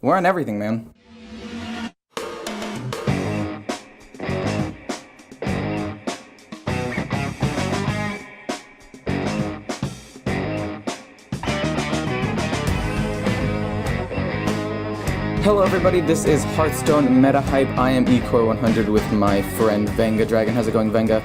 We're on everything, man. Hello everybody, this is Hearthstone Meta Hype. I am eCore100 with my friend Venga Dragon. How's it going, Venga?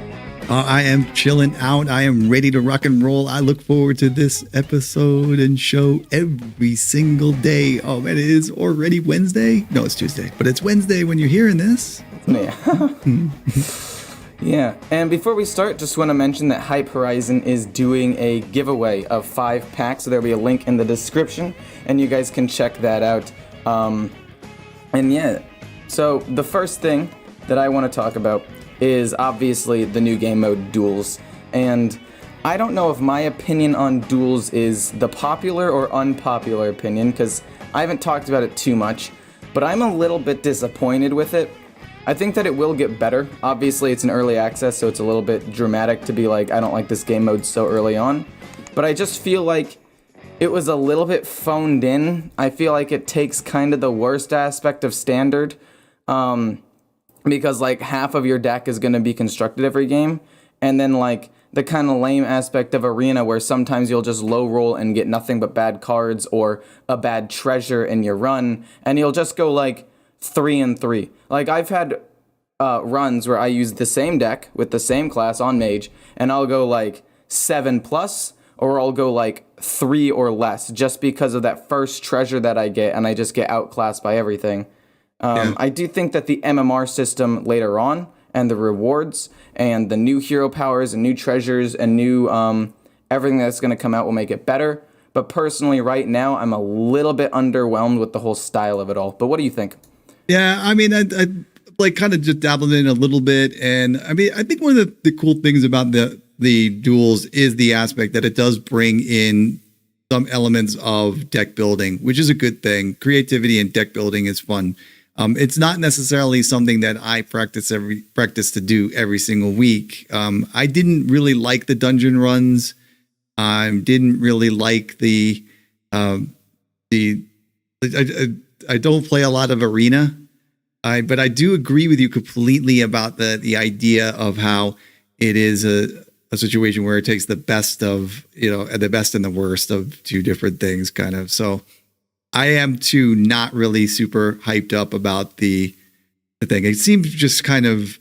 I am chilling out. I am ready to rock and roll. I look forward to this episode and show every single day. Oh, man, it is already Wednesday? No, it's Tuesday, but it's Wednesday when you're hearing this. Yeah. Yeah, and before we start, just want to mention that Horizen is doing a giveaway of 5 packs, so there'll be a link in the description, and you guys can check that out. And yeah, so the first thing that I want to talk about is obviously the new game mode Duels, and I don't know if my opinion on Duels is the popular or unpopular opinion, because I haven't talked about it too much, but I'm a little bit disappointed with it. I think that it will get better. Obviously it's an early access, so it's a little bit dramatic to be like, I don't like this game mode so early on, but I just feel like it was a little bit phoned in. I feel like it takes kind of the worst aspect of standard, because like half of your deck is going to be constructed every game, and then like the kind of lame aspect of arena where sometimes you'll just low roll and get nothing but bad cards or a bad treasure in your run, and you'll just go like 3-3. Like I've had runs where I use the same deck with the same class on mage, and I'll go like 7+, or I'll go like 3 or less just because of that first treasure that I get, and I just get outclassed by everything. I do think that the MMR system later on, and the rewards, and the new hero powers, and new treasures, and new everything that's going to come out will make it better. But personally, right now, I'm a little bit underwhelmed with the whole style of it all. But what do you think? Yeah, I mean, I like kind of just dabbled in a little bit, and I mean, I think one of the cool things about the duels is the aspect that it does bring in some elements of deck building, which is a good thing. Creativity and deck building is fun. It's not necessarily something that I practice to do every single week. I didn't really like the dungeon runs. Didn't really like I don't play a lot of arena. But I do agree with you completely about the idea of how it is a situation where it takes the best of, the best and the worst of two different things kind of. So I am too not really super hyped up about the thing. It seems just kind of,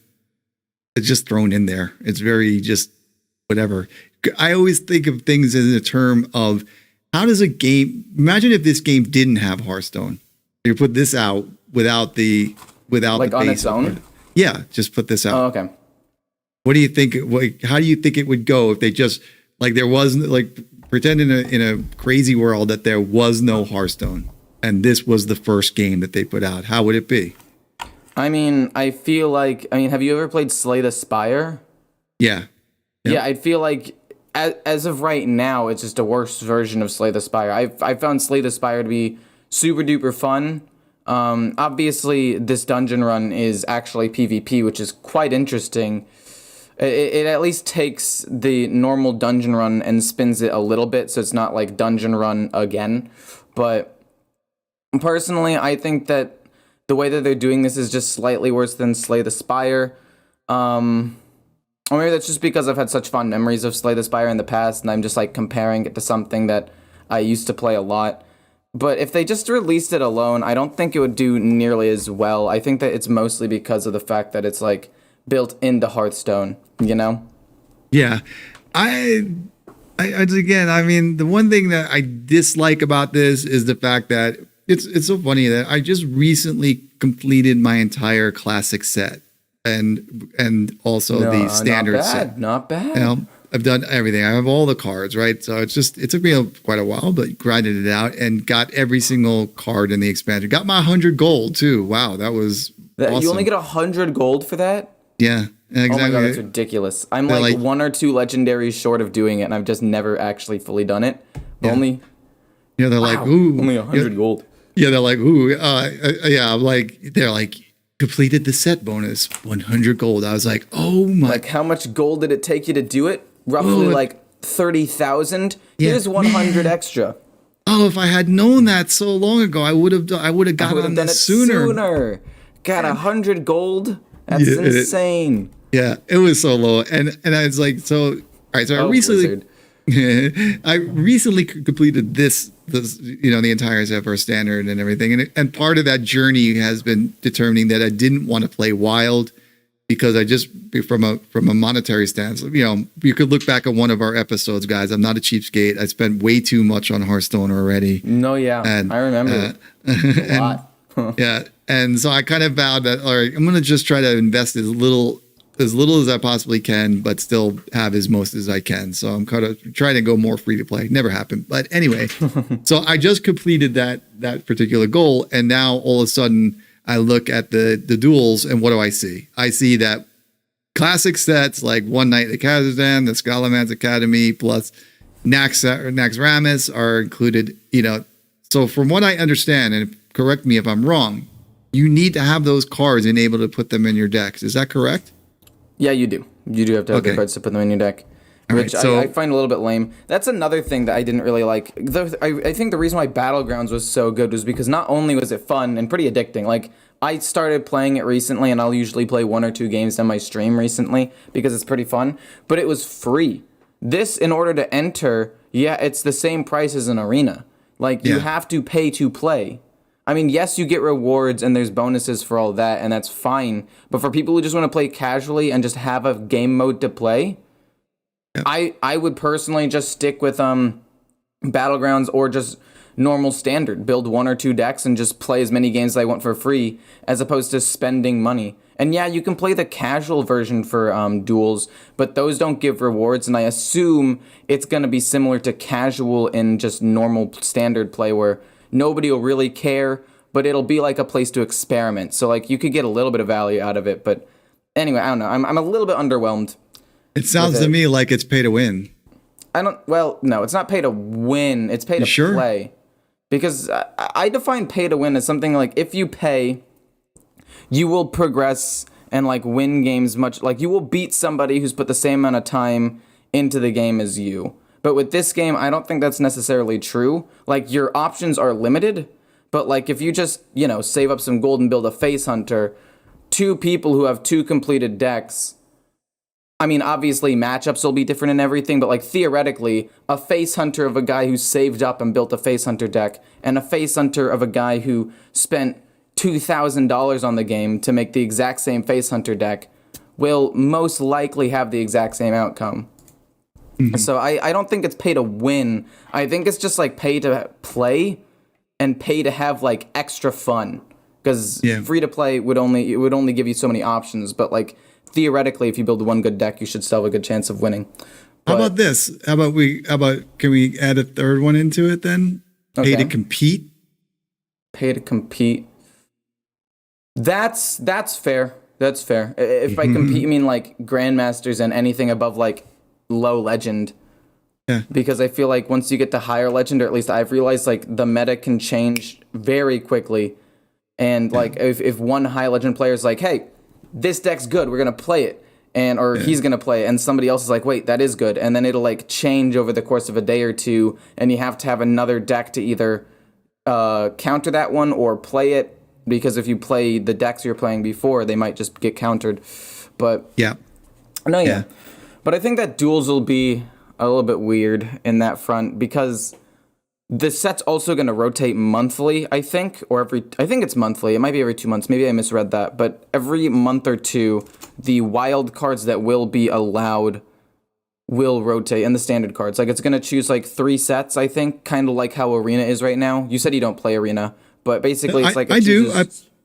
it's just thrown in there. It's very just whatever. I always think of things in the term of how does a game, imagine if this game didn't have Hearthstone. You put this out without like the on its own? Yeah, just put this out. Oh, okay. What do you think? How do you think it would go if they just like there wasn't like pretend in a crazy world that there was no Hearthstone and this was the first game that they put out? How would it be? I mean, have you ever played Slay the Spire? Yeah. Yep. Yeah, I feel like as of right now, it's just a worse version of Slay the Spire. I found Slay the Spire to be super duper fun. Obviously, this dungeon run is actually PvP, which is quite interesting. It at least takes the normal dungeon run and spins it a little bit, so it's not like dungeon run again. But personally, I think that the way that they're doing this is just slightly worse than Slay the Spire. Or maybe that's just because I've had such fond memories of Slay the Spire in the past, and I'm just like comparing it to something that I used to play a lot. But if they just released it alone, I don't think it would do nearly as well. I think that it's mostly because of the fact that it's like built into Hearthstone, Yeah. Again, I mean, the one thing that I dislike about this is the fact that it's so funny that I just recently completed my entire classic set and also the standard set. Not bad. I've done everything. I have all the cards, right? So it took me quite a while, but grinded it out and got every single card in the expansion. Got my 100 gold too. Wow, that was awesome. You only get 100 gold for that? Yeah, exactly. Oh my god, that's ridiculous. I'm like 1 or 2 legendaries short of doing it, and I've just never actually fully done it. Yeah. They're like, ooh. Only 100 gold. Yeah, they're like, ooh. I'm like, they're like, completed the set bonus, 100 gold. I was like, oh my. Like, how much gold did it take you to do it? Roughly like 30,000. Yeah, Here's 100 extra. Oh, if I had known that so long ago, I would have gotten on done it this sooner. Got 100 gold. That's Yeah, insane. Yeah, it was so low, and I was like, so all right. So I recently, I recently completed this the entire Zephyr standard and everything, and part of that journey has been determining that I didn't want to play wild because I just from a monetary stance, you could look back at one of our episodes, guys. I'm not a cheapskate. I spent way too much on Hearthstone already. No, yeah, and, I remember a lot. Yeah, and so I kind of vowed that, all right, I'm going to just try to invest as little as I possibly can, but still have as most as I can. So I'm kind of trying to go more free to play. Never happened, but anyway. So I just completed that particular goal, and now all of a sudden I look at the duels, and what do I see? I see that classic sets like One Night at Kazakhstan, the Scholomance Academy, plus Naxxramas are included. So from what I understand, and correct me if I'm wrong, you need to have those cards and able to put them in your decks. Is that correct? Yeah, you do. You do have to have the cards to put them in your deck, which I find a little bit lame. That's another thing that I didn't really like. I think the reason why Battlegrounds was so good was because not only was it fun and pretty addicting, like I started playing it recently, and I'll usually play 1 or 2 games on my stream recently because it's pretty fun, but it was free. This, in order to enter, it's the same price as an arena. Like, you have to pay to play. I mean, yes, you get rewards and there's bonuses for all that, and that's fine. But for people who just want to play casually and just have a game mode to play, I would personally just stick with Battlegrounds or just normal standard. Build 1 or 2 decks and just play as many games as I want for free, as opposed to spending money. And yeah, you can play the casual version for duels, but those don't give rewards, and I assume it's going to be similar to casual in just normal standard play where nobody will really care, but it'll be like a place to experiment. So like you could get a little bit of value out of it. But anyway, I don't know. I'm a little bit underwhelmed. It sounds to me like it's pay to win. No, it's not pay to win. It's pay to play. Because I define pay to win as something like if you pay, you will progress and like win games much, like you will beat somebody who's put the same amount of time into the game as you. But with this game, I don't think that's necessarily true. Like, your options are limited, but, like, if you just, save up some gold and build a Face Hunter, 2 people who have 2 completed decks, I mean, obviously, matchups will be different and everything, but, like, theoretically, a Face Hunter of a guy who saved up and built a Face Hunter deck, and a Face Hunter of a guy who spent $2,000 on the game to make the exact same Face Hunter deck will most likely have the exact same outcome. So I don't think it's pay to win. I think it's just like pay to play and pay to have like extra fun. Because free to play would only give you so many options. But like theoretically, if you build 1 good deck, you should still have a good chance of winning. How about this? Can we add a third one into it then? Pay to compete. Pay to compete. That's fair. That's fair. If by compete you mean like grandmasters and anything above like low legend, because I feel like once you get to higher legend, or at least I've realized like the meta can change very quickly, and like if one high legend player is like, hey, this deck's good, we're gonna play it, or he's gonna play it, and somebody else is like, wait, that is good, and then it'll like change over the course of a day or two, and you have to have another deck to either counter that one or play it, because if you play the decks you're playing before, they might just get countered. But but I think that duels will be a little bit weird in that front, because the set's also going to rotate monthly, I think, I think it's monthly. It might be every 2 months. Maybe I misread that. But every month or two, the wild cards that will be allowed will rotate, and the standard cards. Like, it's going to choose like 3 sets, I think, kind of like how Arena is right now. You said you don't play Arena, but basically it's like... I do.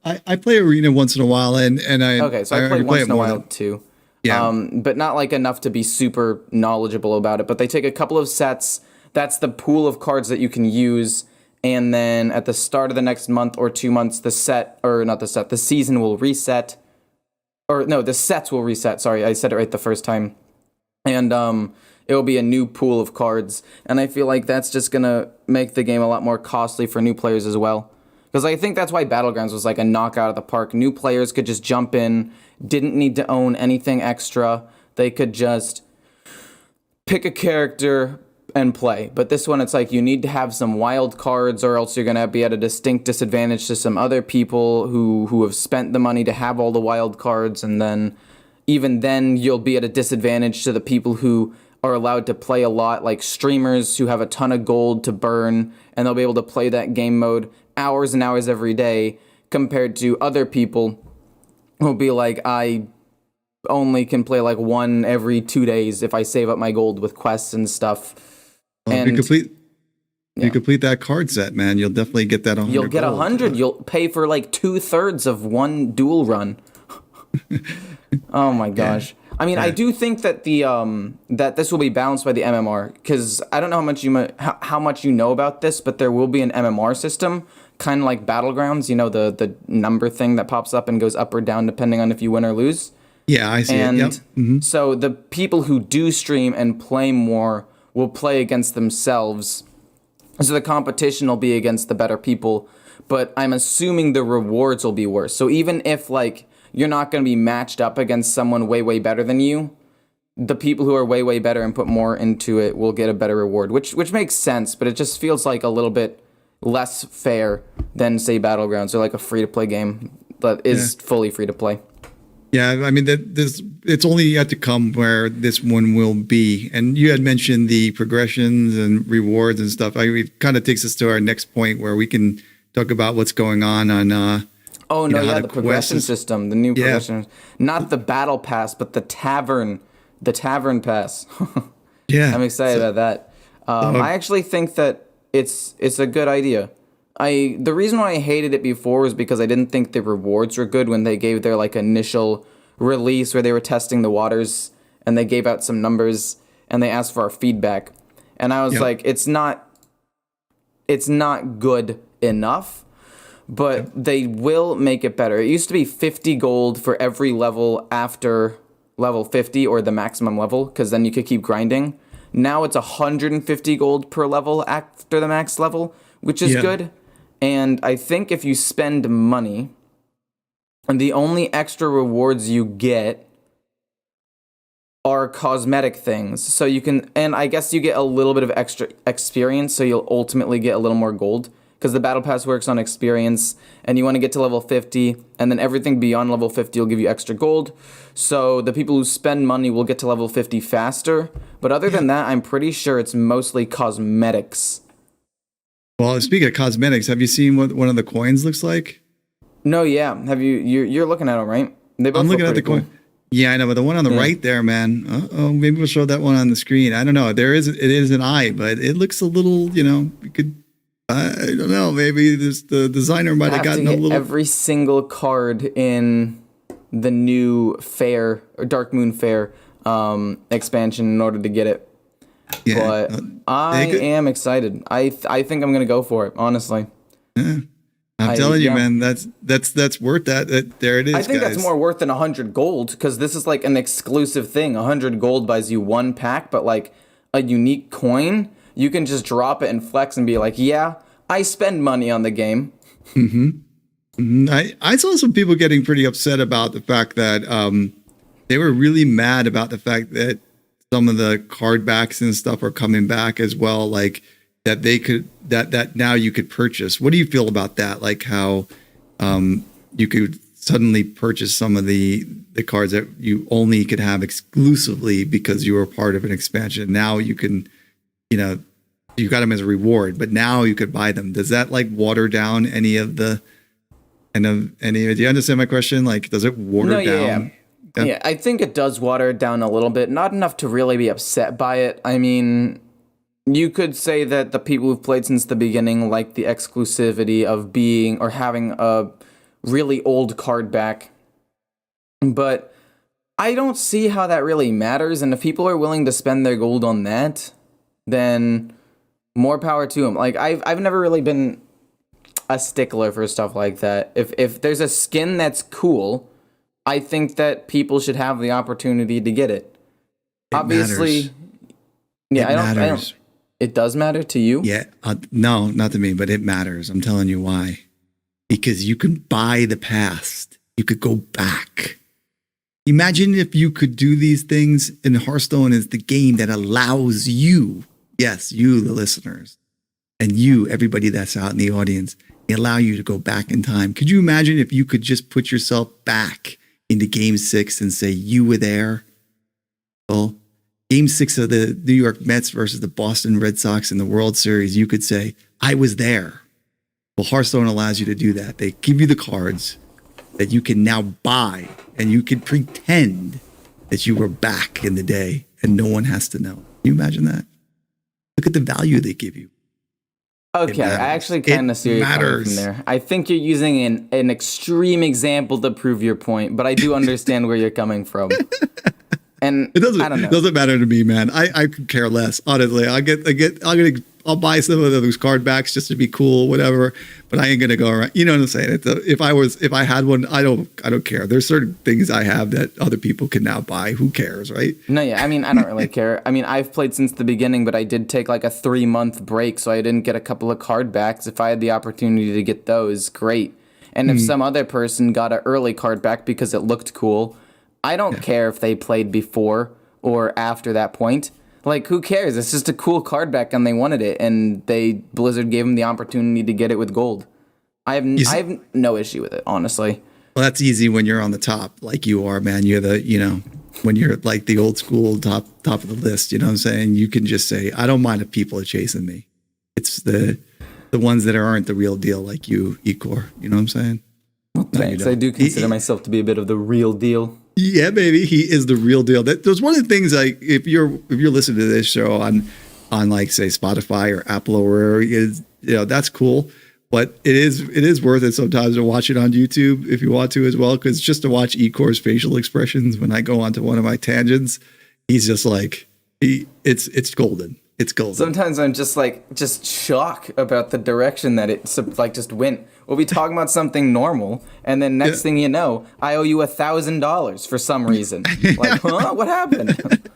I play Arena once in a while, and I... Okay, so I play once in a while, too. Yeah. But not like enough to be super knowledgeable about it. But they take a couple of sets. That's the pool of cards that you can use. And then at the start of the next month or 2 months, the season will reset. Or no, the sets will reset. Sorry, I said it right the first time. And it will be a new pool of cards. And I feel like that's just going to make the game a lot more costly for new players as well. Because I think that's why Battlegrounds was like a knockout of the park. New players could just jump in, didn't need to own anything extra. They could just pick a character, and play. But this one, it's like you need to have some wild cards, or else you're gonna be at a distinct disadvantage to some other people who have spent the money to have all the wild cards, and then even then you'll be at a disadvantage to the people who are allowed to play a lot, like streamers who have a ton of gold to burn, and they'll be able to play that game mode hours and hours every day, compared to other people who'll be like, I only can play like one every 2 days if I save up my gold with quests and stuff. Well, and if you complete that card set, man, you'll definitely get that 100. you'll get gold. 100. You'll pay for like 2/3 of one duel run. Oh my gosh. Yeah. I mean, I do think that the that this will be balanced by the MMR, because I don't know how much you know about this, but there will be an MMR system, kind of like Battlegrounds. You know, the number thing that pops up and goes up or down depending on if you win or lose. Yeah, I see and it. Yep. Mm-hmm. So the people who do stream and play more will play against themselves. So the competition will be against the better people, but I'm assuming the rewards will be worse. So even if like you're not going to be matched up against someone way, way better than you, the people who are way, way better and put more into it will get a better reward, which makes sense, but it just feels like a little bit less fair than, say, Battlegrounds, or like a free-to-play game that is fully free-to-play. Yeah, I mean, it's only yet to come where this one will be. And you had mentioned the progressions and rewards and stuff. It kind of takes us to our next point where we can talk about what's going on oh, no, the progression system, the new progression. Not the battle pass, but the tavern pass. Yeah. I'm excited about that. I actually think that it's a good idea. The reason why I hated it before was because I didn't think the rewards were good when they gave their like initial release where they were testing the waters and they gave out some numbers and they asked for our feedback. And I was like, it's not good enough. But they will make it better. It used to be 50 gold for every level after level 50, or the maximum level, because then you could keep grinding. Now it's 150 gold per level after the max level, which is good. And I think if you spend money, and the only extra rewards you get are cosmetic things. So you can, and I guess you get a little bit of extra experience, so you'll ultimately get a little more gold. Because the battle pass works on experience, and you want to get to level 50, and then everything beyond level 50 will give you extra gold. So the people who spend money will get to level 50 faster. But other than that, I'm pretty sure it's mostly cosmetics. Well, speaking of cosmetics, have you seen what one of the coins looks like? No, yeah. Have you? You're looking at them, right? They both I'm looking at the cool. coin. Yeah, I know, but the one on the right there, man. Maybe we'll show that one on the screen. I don't know. It is an eye, but it looks a little. You could. I don't know. Maybe the designer might have gotten a little. Every single card in the new Faire or Darkmoon Faire expansion in order to get it. Yeah, but I am excited. I think I'm gonna go for it. Honestly. Yeah. I'm telling you, man. That's worth that. There it is. I think guys. that's more worth than 100 gold, because this is like an exclusive thing. 100 gold buys you one pack, but like a unique coin, you can just drop it and flex and be like, yeah, I spend money on the game. Mm-hmm. Mm-hmm. I saw some people getting pretty upset about the fact that they were really mad about the fact that some of the card backs and stuff are coming back as well, like that they could that now you could purchase. What do you feel about that? Like how you could suddenly purchase some of the cards that you only could have exclusively because you were part of an expansion. Now you can, you got them as a reward, but now you could buy them. Does that like water down any of the do you understand my question? Like, does it water down? Yeah, I think it does water it down a little bit. Not enough to really be upset by it. I mean, you could say that the people who've played since the beginning like the exclusivity of being or having a really old card back. But I don't see how that really matters. And if people are willing to spend their gold on that, then more power to them. Like, I've never really been a stickler for stuff like that. If there's a skin that's cool, I think that people should have the opportunity to get it. Obviously, matters. Yeah, it I don't. It does matter to you? Yeah, no, not to me, but it matters. I'm telling you why. Because you can buy the past. You could go back. Imagine if you could do these things, and Hearthstone is the game that allows you Yes, you, the listeners, and you, everybody that's out in the audience, they allow you to go back in time. Could you imagine if you could just put yourself back into Game 6 and say you were there? Well, Game 6 of the New York Mets versus the Boston Red Sox in the World Series, you could say, I was there. Well, Hearthstone allows you to do that. They give you the cards that you can now buy, and you can pretend that you were back in the day, and no one has to know. Can you imagine that? Look at the value they give you. Okay, I actually kind of see where you're coming from there. I think you're using an extreme example to prove your point, but I do understand where you're coming from. And I don't know. It doesn't matter to me, man. I could care less. Honestly, I'll buy some of those card backs just to be cool, whatever. But I ain't gonna go around. You know what I'm saying? If I had one, I don't care. There's certain things I have that other people can now buy. Who cares, right? No, yeah. I mean, I don't really care. I mean, I've played since the beginning, but I did take like a 3-month break, so I didn't get a couple of card backs. If I had the opportunity to get those, great. And if some other person got an early card back because it looked cool, I don't care if they played before or after that point. Like, who cares? It's just a cool card back and they wanted it, and Blizzard gave them the opportunity to get it with gold. I have no issue with it, honestly. Well, that's easy when you're on the top like you are, man. You're when you're like the old school top of the list, you know what I'm saying? You can just say, I don't mind if people are chasing me. It's the ones that aren't the real deal like you, Ecor. You know what I'm saying? Well, thanks. I do consider myself to be a bit of the real deal. Yeah, baby, he is the real deal. There's one of the things, like if you're listening to this show on like say Spotify or Apple or wherever it is, that's cool. But it is worth it sometimes to watch it on YouTube if you want to as well, because just to watch Ecor's facial expressions when I go onto one of my tangents, he's just like it's golden. It's golden. Sometimes I'm just shocked about the direction that it just went. We'll be talking about something normal, and then next thing you know, I owe you $1,000 for some reason. Like, huh? What happened?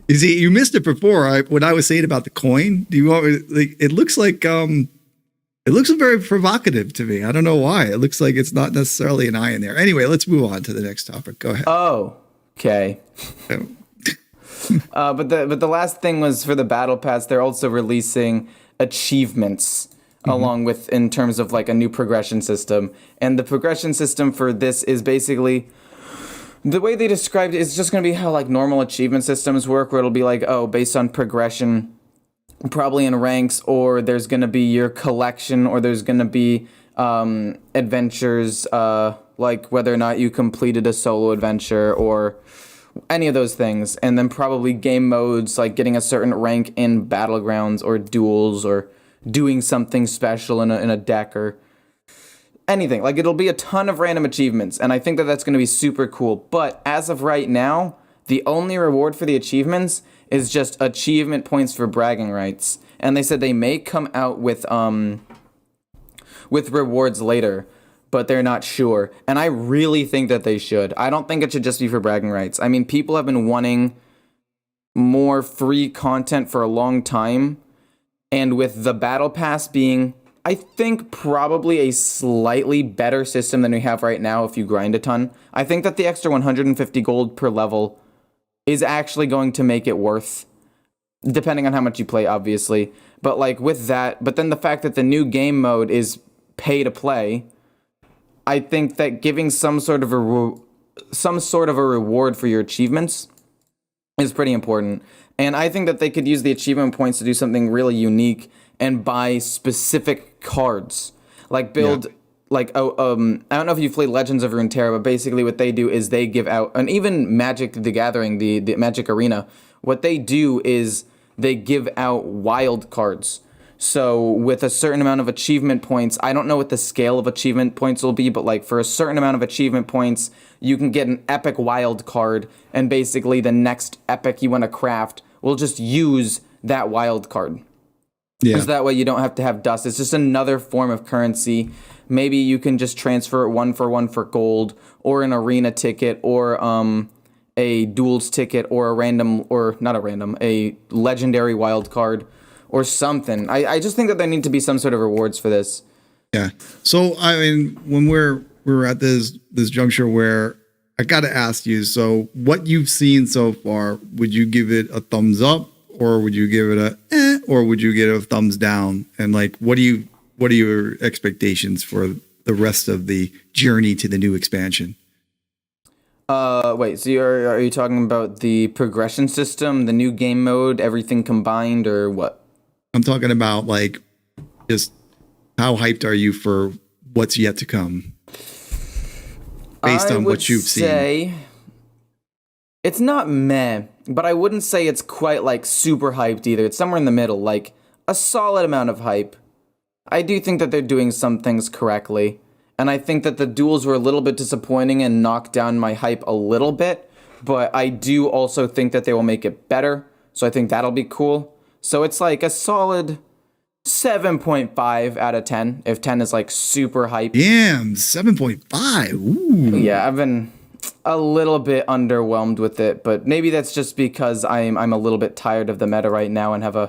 You see, you missed it before. When I was saying about the coin, do you want me? Like, it looks very provocative to me. I don't know why. It looks like it's not necessarily an eye in there. Anyway, let's move on to the next topic. Go ahead. Oh, okay. But the last thing was for the battle pass. They're also releasing achievements along with, in terms of like a new progression system. And the progression system for this is basically, the way they described it is just going to be how like normal achievement systems work, where it'll be like, based on progression, probably in ranks, or there's going to be your collection, or there's going to be adventures, like whether or not you completed a solo adventure or any of those things. And then probably game modes, like getting a certain rank in battlegrounds or duels, or doing something special in a deck, or anything. Like, it'll be a ton of random achievements, and I think that that's going to be super cool. But as of right now, the only reward for the achievements is just achievement points for bragging rights. And they said they may come out with rewards later, but they're not sure. And I really think that they should. I don't think it should just be for bragging rights. I mean, people have been wanting more free content for a long time. And with the battle pass being, I think, probably a slightly better system than we have right now if you grind a ton, I think that the extra 150 gold per level is actually going to make it worth, depending on how much you play, obviously. But like with that, but then the fact that the new game mode is pay to play, I think that giving some sort of a reward for your achievements is pretty important. And I think that they could use the achievement points to do something really unique and buy specific cards. Like build, I don't know if you've played Legends of Runeterra, but basically what they do is they give out, and even Magic the Gathering, the Magic Arena, what they do is they give out wild cards. So with a certain amount of achievement points, I don't know what the scale of achievement points will be, but like for a certain amount of achievement points, you can get an epic wild card, and basically the next epic you want to craft will just use that wild card. Yeah. So that way you don't have to have dust. It's just another form of currency. Maybe you can just transfer it 1-for-1 for gold, or an arena ticket, or a duels ticket, or a legendary wild card, or something. I just think that there need to be some sort of rewards for this. Yeah. So I mean, when we're at this juncture where I got to ask you, so what you've seen so far, would you give it a thumbs up, or would you give it a or would you give it a thumbs down? And like, what are your expectations for the rest of the journey to the new expansion? Wait, so are you talking about the progression system, the new game mode, everything combined, or what? I'm talking about like just how hyped are you for what's yet to come based on what you've seen? It's not meh, but I wouldn't say it's quite like super hyped either. It's somewhere in the middle, like a solid amount of hype. I do think that they're doing some things correctly, and I think that the duels were a little bit disappointing and knocked down my hype a little bit, but I do also think that they will make it better, so I think that'll be cool. So it's like a solid 7.5 out of 10, if 10 is like super hype. Damn, 7.5. Ooh. Yeah, I've been a little bit underwhelmed with it, but maybe that's just because I'm a little bit tired of the meta right now and have a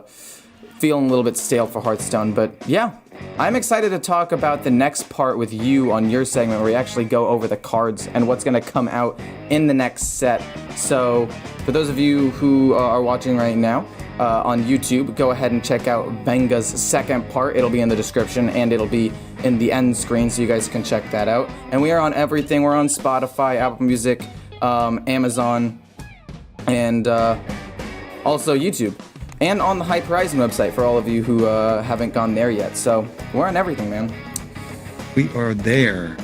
feeling a little bit stale for Hearthstone. But yeah, I'm excited to talk about the next part with you on your segment where we actually go over the cards and what's going to come out in the next set. So for those of you who are watching right now on YouTube, go ahead and check out Venga's second part. It'll be in the description and it'll be in the end screen, so you guys can check that out. And we are on everything. We're on Spotify, Apple Music, Amazon, and also YouTube. And on the Horizen website for all of you who haven't gone there yet. So we're on everything, man. We are there.